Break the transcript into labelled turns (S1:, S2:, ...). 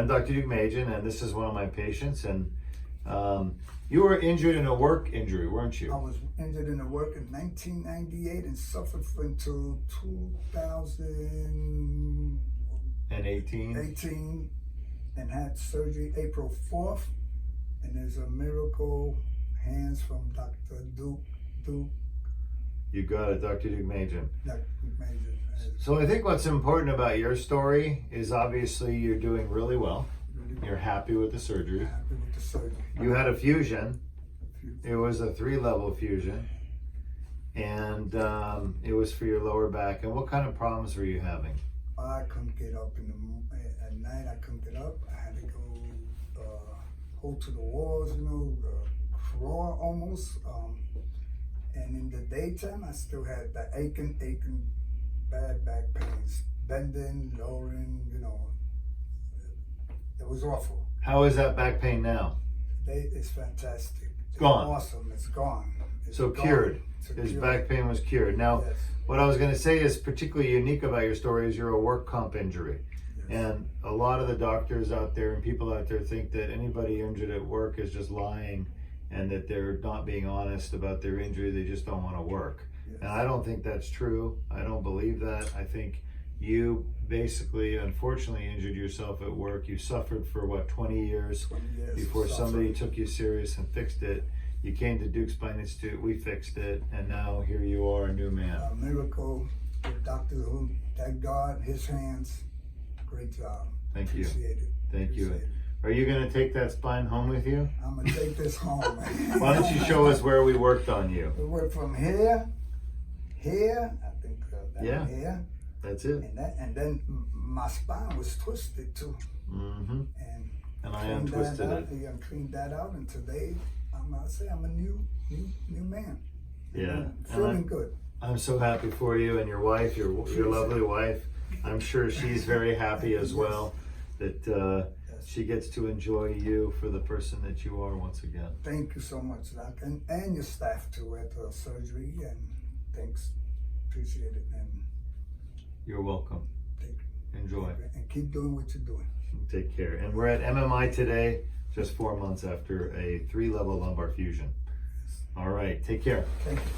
S1: Dr. Deuk, and this is one of my patients. And you were injured in a work injury, weren't you?
S2: I was injured in a work in 1998 and suffered until 2018 and had surgery April 4th. And there's a miracle hands from Dr. Deuk.
S1: You got it, Dr. Deuk.
S2: Dr. Deuk.
S1: So I think what's important about your story is obviously you're doing really well. You're happy with the surgery.
S2: Happy with the surgery.
S1: You had a fusion. It was a 3-level fusion. And it was for your lower back. And what kind of problems were you having?
S2: I couldn't get up at night. I couldn't get up. I had to go hold to the walls, crawl almost. And in the daytime, I still had the aching, bad back pains, bending, lowering, it was awful.
S1: How is that back pain now?
S2: It's fantastic. It's
S1: gone.
S2: Awesome. It's gone.
S1: So cured. His back pain was cured. Now,
S2: yes.
S1: What I was going to say is particularly unique about your story is you're a work comp injury.
S2: Yes.
S1: And a lot of the doctors out there and people out there think that anybody injured at work is just lying and that they're not being honest about their injury. They just don't want to work.
S2: Yes.
S1: And I don't think that's true. I don't believe that. I think you basically, unfortunately, injured yourself at work. You suffered for 20 years before somebody took you serious and fixed it. You came to Deuk Spine Institute, we fixed it, and now here you are, a new man.
S2: A miracle with Dr. Who, that God, his hands, great job.
S1: Thank you.
S2: Appreciate it.
S1: Thank you.
S2: Appreciate it.
S1: Are you going to take that spine home with you?
S2: I'm going to take this home.
S1: Why don't you show us where we worked on you?
S2: We went from here, I think down here.
S1: That's it.
S2: And then my spine was twisted too.
S1: Mm-hmm.
S2: And
S1: I untwisted it.
S2: Yeah, cleaned that out, and today I'm a new man.
S1: Yeah.
S2: Feeling good.
S1: I'm so happy for you and your wife, your lovely wife. I'm sure she's very happy as well that she gets to enjoy you for the person that you are once again.
S2: Thank you so much, Doc, and your staff too at the surgery, and thanks. Appreciate it, and
S1: you're welcome. Enjoy.
S2: And keep doing what you're doing.
S1: Take care. And we're at MMI today, just 4 months after a 3-level lumbar fusion. All right, take care.
S2: Thank you.